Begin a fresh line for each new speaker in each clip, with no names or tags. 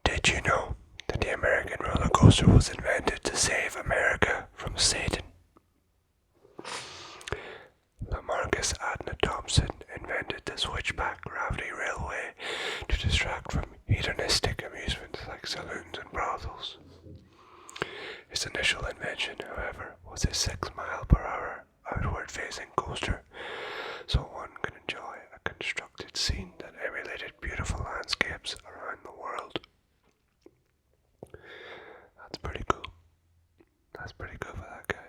Did you know that the American roller coaster was invented to save America from Satan? Lamarcus Adna Thompson invented the switchback gravity railway to distract from hedonistic amusements like saloons and brothels. His initial invention, however, was a 6-mile-per-hour outward-facing coaster, so one could enjoy a constructed scene that emulated beautiful landscapes around the world. That's pretty cool. That's pretty cool for that guy.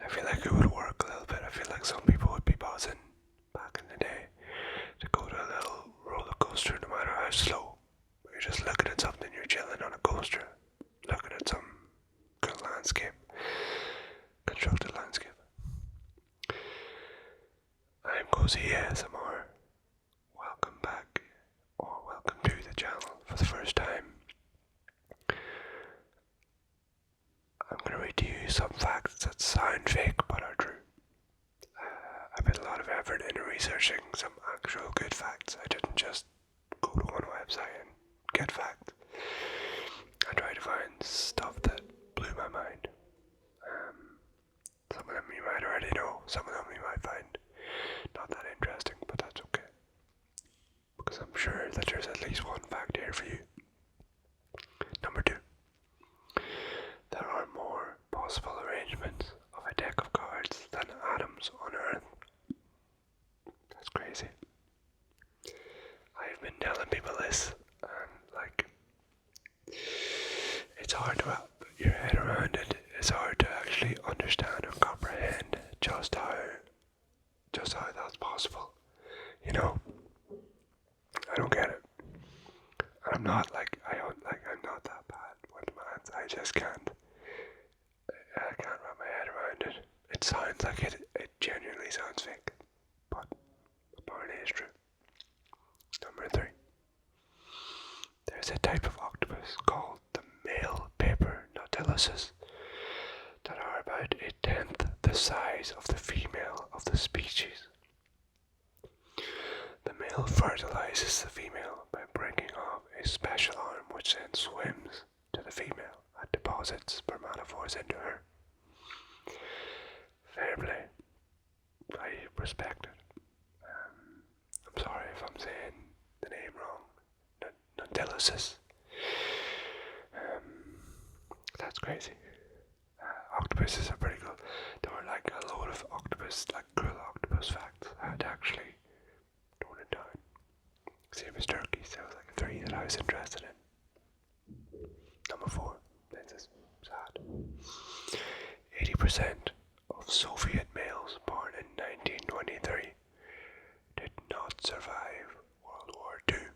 I feel like it would work a little bit. I feel like some people would be buzzing back in the day to go to a little roller coaster no matter how slow. You're just looking at something, you're chilling on a coaster, looking at some good landscape, constructed landscape. I'm Cozy ASMR. Welcome back, or welcome to the channel for the first time. I'm going to read to you some facts that sound fake but are true. I put a lot of effort into researching some actual good facts. I didn't just go to one website and get facts. I tried to find stuff that blew my mind. Some of them you might already know, some of them you might find not that interesting, but that's okay. Because I'm sure that there's at least one fact here for you. Number 2. There are more possible arrangements of a deck of cards than atoms on Earth. That's crazy. I've been telling people this, and it's hard to wrap your head around it. It's hard to actually understand or comprehend just how that's possible. You know, I don't get it. I'm not I'm not that bad with maths. I just can't. I can't wrap my head around it. It sounds like it genuinely sounds fake, but apparently it's true. Number 3. There's a type of octopus called the male paper nautiluses that are about 1/10 the size of the female of the species. The male fertilizes the female by breaking off a special arm which then swims to the female and deposits spermatophores into her. Fair play. I respect it. I'm sorry if I'm saying the name wrong. Nautiluses. That's crazy. Octopuses are pretty cool. There were like a load of octopus, like cool octopus facts. I had to actually tone it down. Same as turkeys, there was like 3 that I was interested in. Number 4. This is sad. 80% of Soviet males born in 1923 did not survive World War II.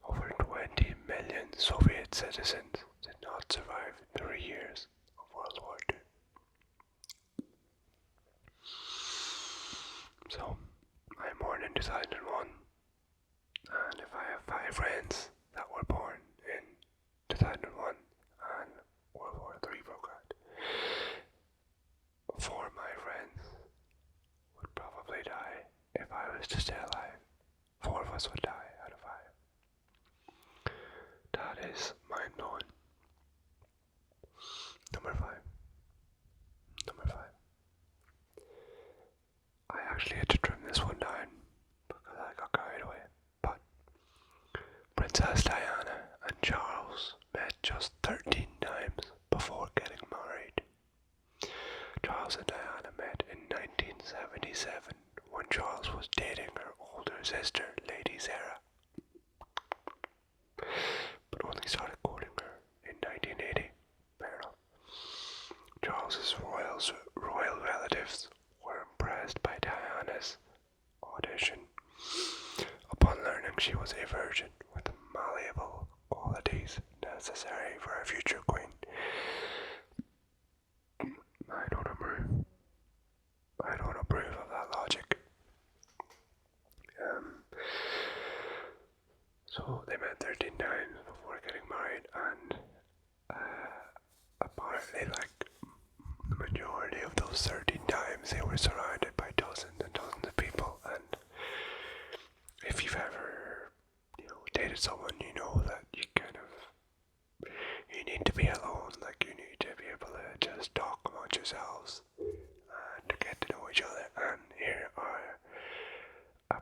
Over 20 million Soviet citizens did not survive 3 years of World War II. So, I'm born in 2001, and if I have 5 friends that were born in 2001 and World War III broke out, 4 of my friends would probably die if I was to stay alive. 4 of us would die out of 5. That is mind-blowing. Number 5. I actually had to trim this one down because I got carried away. But Princess Diana and Charles met just 13 times before getting married. Charles and Diana met in 1977 when Charles was dating her older sister, Lady Sarah, but only started courting her in 1980. Fair enough. Charles's royal relatives were impressed by Diana's audition upon learning she was a virgin with the malleable qualities necessary for a future queen. I don't approve of that logic. So they met 13 times before getting married, and apparently the majority of those 13 times they were surrounded by dozens and dozens of people. And if you've ever with someone, you know that you need to be alone, like you need to be able to just talk amongst yourselves and to get to know each other. And here are a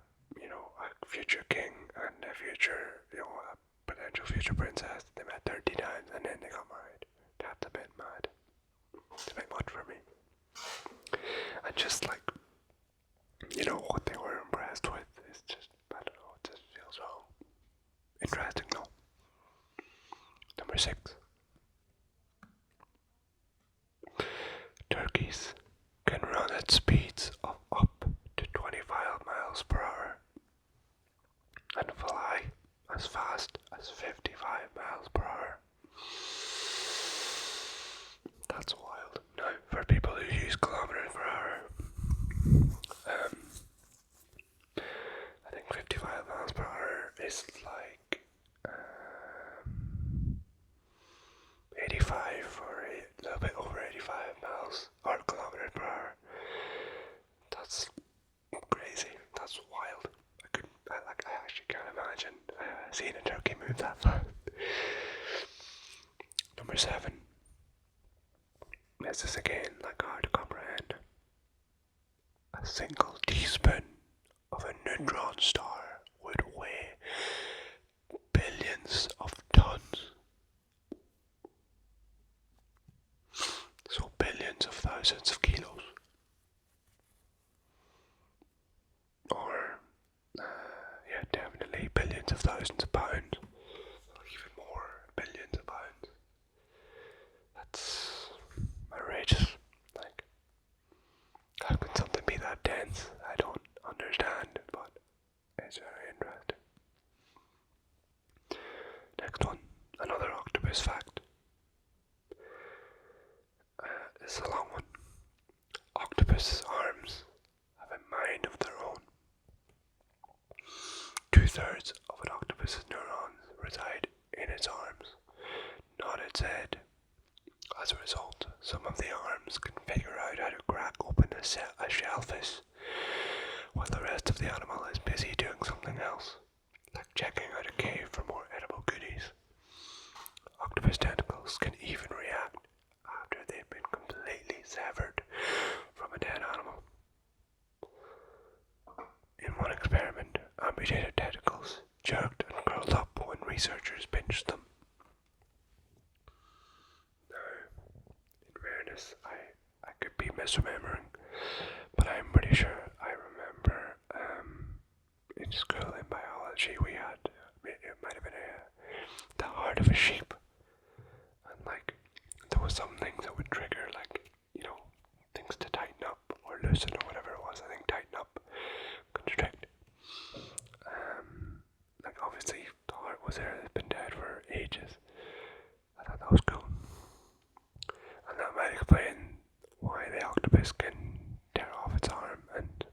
future king and a future, a potential future princess. They met 30 times and then they got married. That's a bit mad. It's a bit much for me. And just like, what they were impressed with is just, I don't know, it just feels wrong. Interesting, no? Number 6. Turkeys can run at speeds of up to 25 miles per hour and fly as fast as 55 miles per hour. That's wild. Now, for people who use kilometers per hour, I think 55 miles per hour is like 85 or a little bit over 85 miles or kilometers per hour. That's crazy. That's wild. I actually can't imagine seeing a turkey move that fast. Number 7. This is again like hard to comprehend. A single teaspoon of a neutron star would weigh billions of tons. So billions of thousands of kilos. Or, definitely billions of thousands of pounds. Or even more, billions of pounds. That's outrageous. Like, how can something be that dense? I don't understand, but it's very interesting. Next one, another octopus fact. This is a long one. Octopus' arms have a mind of their own. 2/3 of an octopus's neurons reside in its arms, not its head. As a result, some of the arms can figure out how to crack open a shellfish, while the rest of the animal is busy doing something else, like checking out a cave for more edible goodies. Octopus tentacles can even react after they've been completely severed from a dead animal. In one experiment, amputated tentacles jerked and curled up when researchers pinched them. Now, in fairness, I could be misremembering, but I'm pretty sure I remember in school in biology we had, it might have been the heart of a sheep, and like there was some things that would trigger things to tighten up or loosen or whatever it was. I think tighten up, constrict. Obviously the heart was there, it's been dead for ages. I thought that was cool. And that might explain why the octopus can tear off its arm and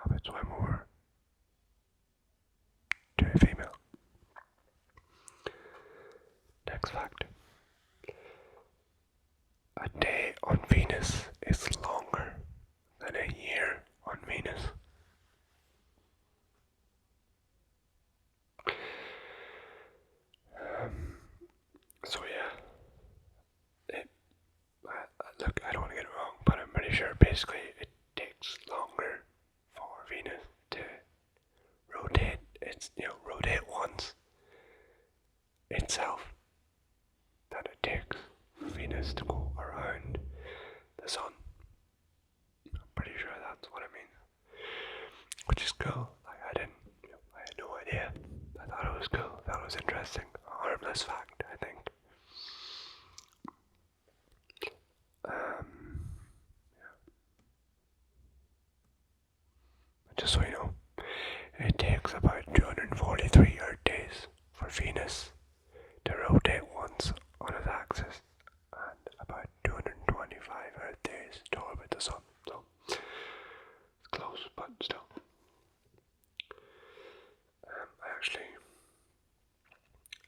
have it swim over to a female. Next fact. A day on Venus is longer than a year on Venus. So yeah, look, I don't want to get it wrong, but I'm pretty sure basically it takes longer for Venus to rotate rotate once itself than it takes for Venus to go around the sun. I'm pretty sure that's what it means, which is cool. I had no idea. I thought it was cool. I thought it was interesting. A harmless fact, I think. Just so you know, it takes about 243 Earth days for Venus to rotate once on its axis, and about 225 Earth days to orbit the sun. So it's close, but still.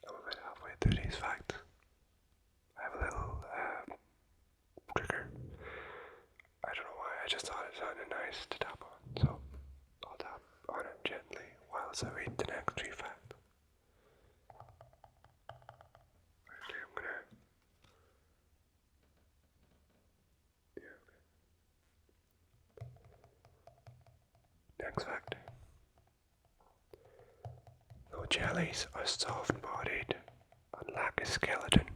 I'm a bit halfway through jellies are soft-bodied and lack a skeleton,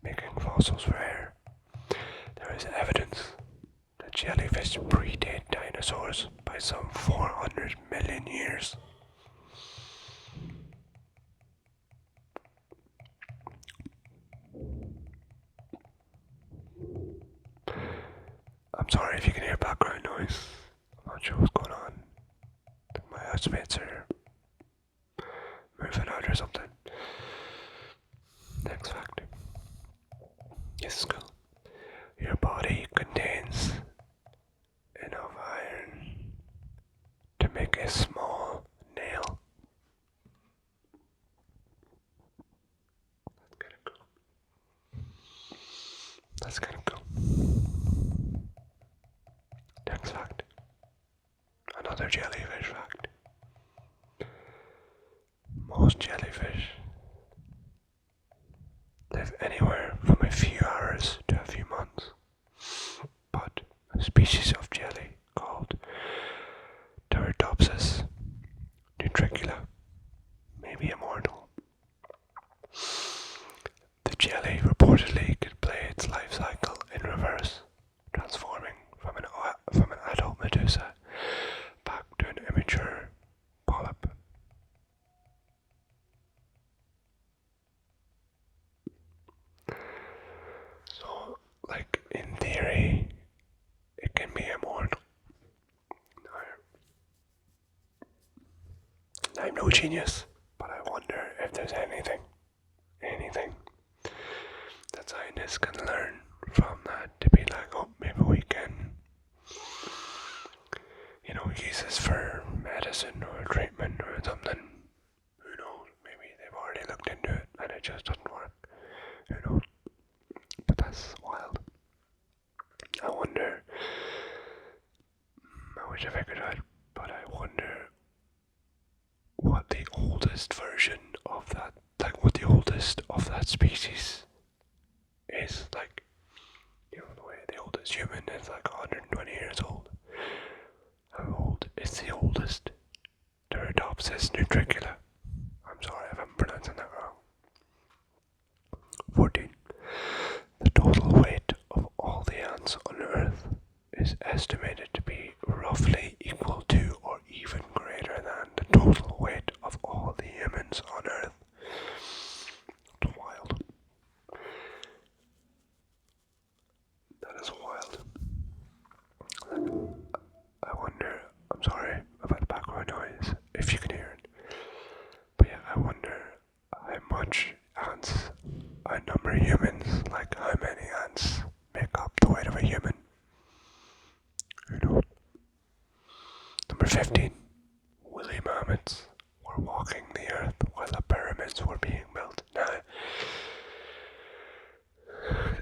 making fossils rare. There is evidence that jellyfish predate dinosaurs by some 400 million years. I'm sorry if you can hear background noise. I'm not sure what's going on. I think my housemates are moving out or something. Next fact. This is cool. Your body contains enough iron to make a small nail. That's kind of cool. Next fact. Another jellyfish fact. Most jellyfish live anywhere from a few hours to a few months. But a species of jelly called Turritopsis nutricula may be immortal. The jelly reportedly could play its life cycle in reverse, transforming from an adult medusa back to an immature polyp. So, like, in theory, it can be immortal. Now, I'm no genius, but I wonder if there's anything that scientists can learn from that to be like, oh, maybe we can, use this for medicine or treatment or something. Who knows? Maybe they've already looked into it and it just doesn't work. Who knows? But that's wild. I wonder, I wish I figured out, but I wonder what the oldest version of that, what the oldest of that species is. Like, the way the oldest human is like 120 years old. How old is the oldest Turritopsis nutricula? I'm sorry if I'm pronouncing that wrong. 14. The total weight of all the ants on Earth is estimated to be roughly equal to or even greater than the total weight of all the humans on Earth. It's wild. That is wild. I wonder, I'm sorry about the background noise, if you can hear it. But yeah, I wonder how much ants outnumber humans, like how many ants make up the weight of a human. Who knows? Number 15. Woolly mammoths were walking the earth while the pyramids were being built. Now,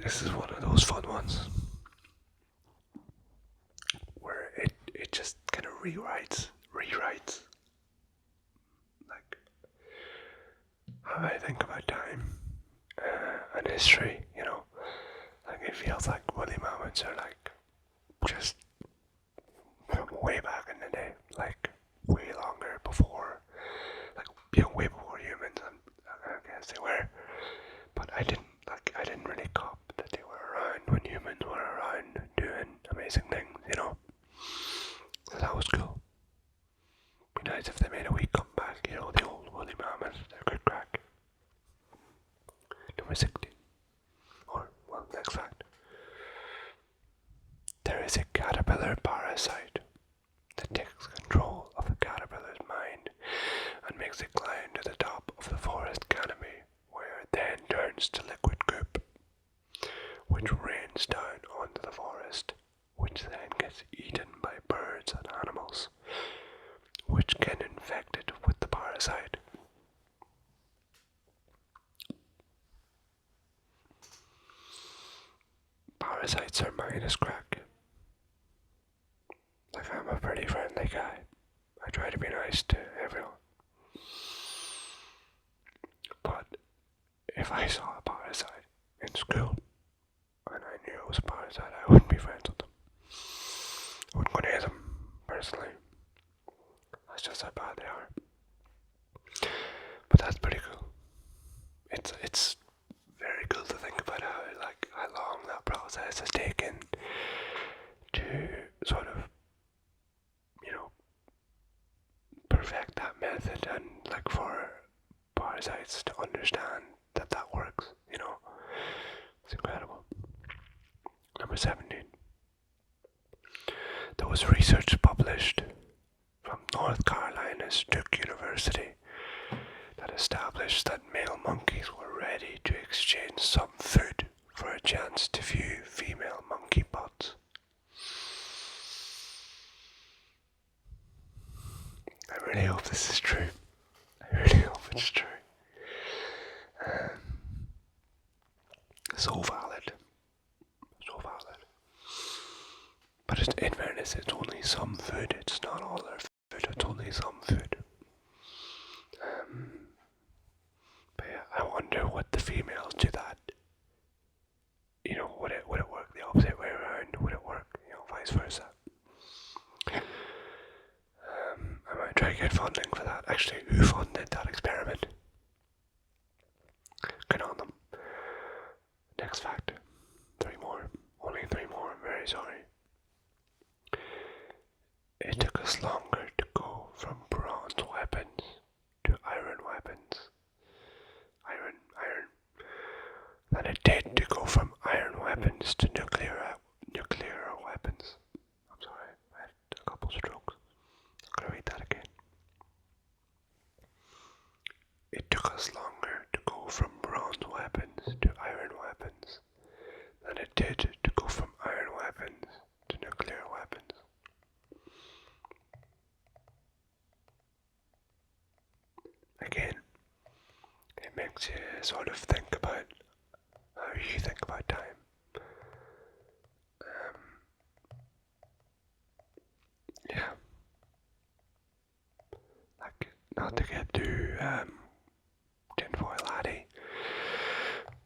this is one of those fun ones where it just kind of rewrites like how I think about time and history, like it feels like woolly mammoths are like just from way back in the day, like way longer before, like way before humans, and I guess they were, but I didn't really cop that they were around when humans were around doing amazing things, so that was cool. Be nice if they made a wee comeback, the old woolly mammoths, they're good crack. Number 16, next fact. There is a caterpillar parasite that takes control of a caterpillar's mind and makes it climb to the top of the forest canopy, where it then turns to liquid goop, which rains down onto the forest, which then gets eaten by birds and animals, which can infect it with the parasite. Parasites are mine as crack. Like, I'm a pretty friendly guy. I try to be nice to everyone. But if I saw a parasite in school and I knew it was a parasite, I wouldn't be friends with them. I wouldn't go near them, personally. That's just how bad they are. it's very cool to think about how long that process has taken to sort of, you know, perfect that method, and like for parasites to understand that that works, you know. It's incredible. Number 17. There was research published from North Carolina's Duke University that established that male monkeys were ready to exchange some food for a chance to view female monkey butts. I really hope this is true. I really hope it's true. So valid. So valid. But in fairness, it's only some food. It's not all their food. It's only some food. But yeah, I wonder what the females do that. You know, would it work the opposite way around? Would it work, you know, vice versa? I might try to get funding for that. Actually, who funded that experiment? Good on them. Next fact. 3 more. Only 3 more. I'm very sorry. It took us longer to go from bronze weapons to iron weapons. Iron. Than it did to go from iron weapons to nuclear weapons. I'm sorry, I had a couple strokes. I'm gonna read that again. It took us longer to go from bronze weapons to iron weapons than it did to go from iron weapons to nuclear weapons. Again, it makes you sort of think about how you think about time. Yeah. Like, not to get too tinfoil hatty,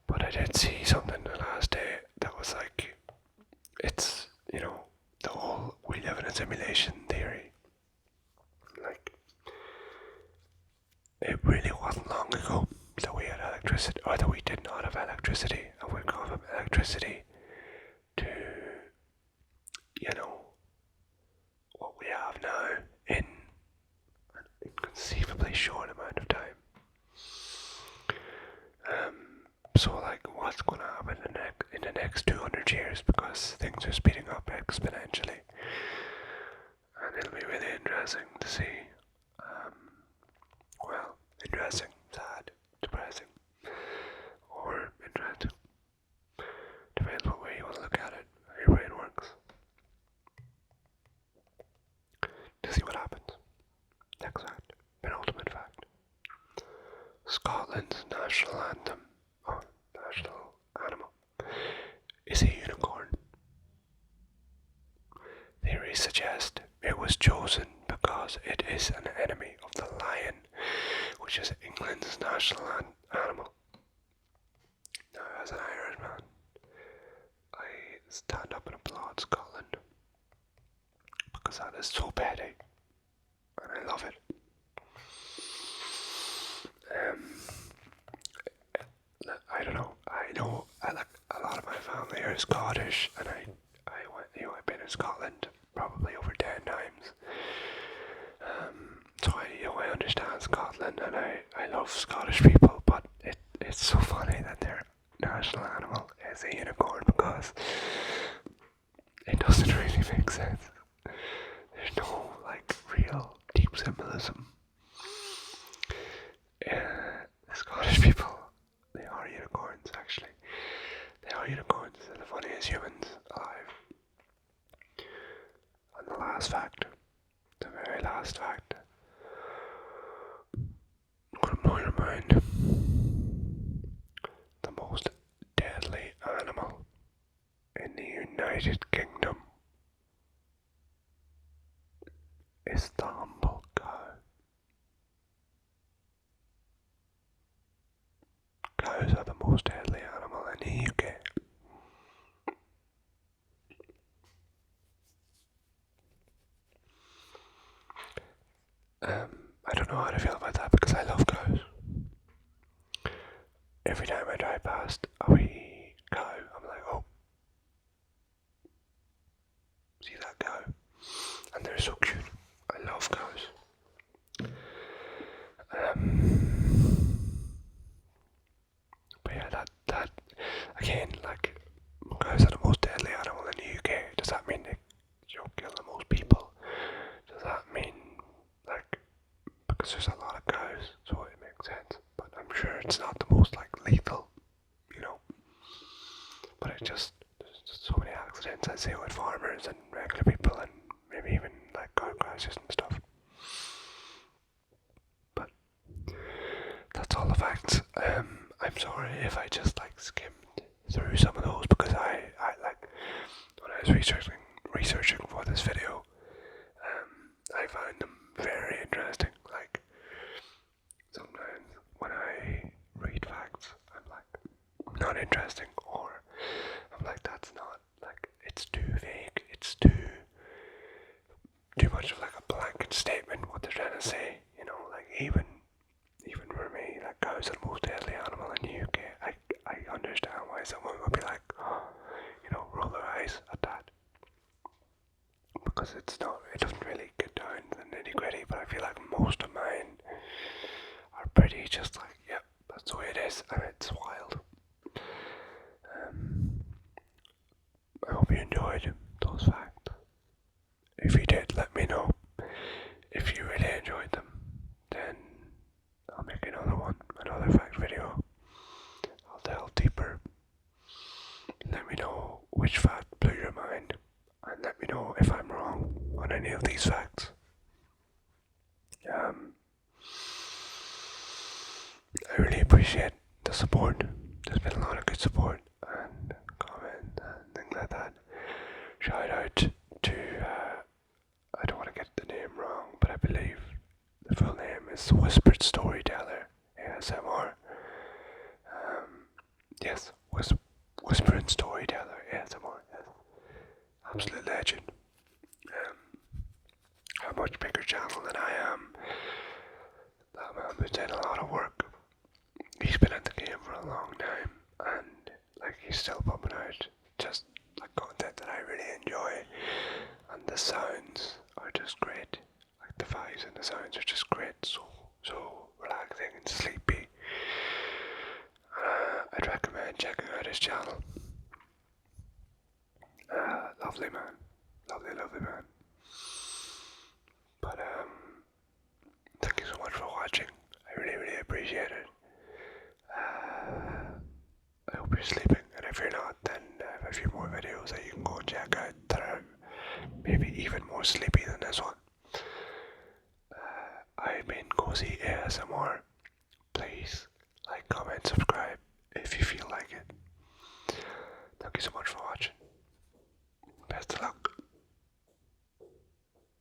but I did see something the last day that was like, it's, you know, the whole we live in a simulation theory. Like, it really wasn't long ago that we had electricity, or that we did not have electricity, and we've gone from electricity to, you know, what we have now in an inconceivably short amount of time. So like, what's going to happen in the next 200 years, because things are speeding up exponentially, and it'll be really interesting to see. Well, interesting, sad, depressing, or interesting. Depends what way you want to look at it, how your brain works. To see what happens. Next fact, penultimate fact. Scotland's national anthem, or national animal, is a unicorn. Theories suggest it was chosen because it is an enemy of the lion, which is England's national animal. Now, as an Irishman, I stand up and applaud Scotland, because that is so petty, and I love it. I don't know. I know like a lot of my family are Scottish, and I've been in Scotland probably over 10 times. So I understand Scotland, and I love Scottish people, but it's so funny that their national animal is a unicorn, because it doesn't really make sense. There's no like real deep symbolism. The Scottish people, they are unicorns, actually. They are unicorns. They're the funniest humans alive. And the last fact, the very last fact, I'm gonna blow your mind. The most deadly animal in the United Kingdom is the humble cow. Cows are the most deadly animal in the UK. I don't know how to feel about that, because I love cows. If it's not the most like lethal, you know. But it's just there's just so many accidents I see with farmers and regular people and maybe even like car crashes and stuff. But that's all the facts. I'm sorry if I just like skimmed through some of those because I like when I was researching for this video, I find them very interesting. Like sometimes when I read facts, I'm like not interesting, or I'm like that's not like it's too vague. It's too much of like a blanket statement what they're trying to say. You know, like even for me, like cows are the most deadly animal in the UK. I understand why someone would be like, oh, you know, roll their eyes at that. Because it's not, it doesn't really get down to the nitty gritty, but I feel like most of mine are pretty just like, yep, that's the way it is, and it's wild. I hope you enjoyed those facts. If you did, let me know. If you really enjoyed them, then I'll make another fact video. I'll delve deeper. Let me know which fact blew your mind, and let me know if I'm wrong on any of these facts. I really appreciate the support. There's been a lot of good support and comments and things like that. Shout out to, I don't want to get the name wrong, but I believe the full name is Whispered Storyteller ASMR. Yes, Whispering Storyteller ASMR. Yes. Absolute legend. A much bigger channel than I am. That man puts in a lot of work. He's been in the game for a long time, and like he's still pumping out just like content that I really enjoy, and the sounds are just great. Like the vibes and the sounds are just great, so relaxing and sleepy. I'd recommend checking out his channel. Lovely man, lovely man. But thank you so much for watching. I really appreciate it. I hope you're sleeping, and if you're not, then I have a few more videos that you can go check out that are maybe even more sleepy than this one. I've been Cozy ASMR. Please like, comment, subscribe if you feel like it. Thank you so much for watching. Best of luck.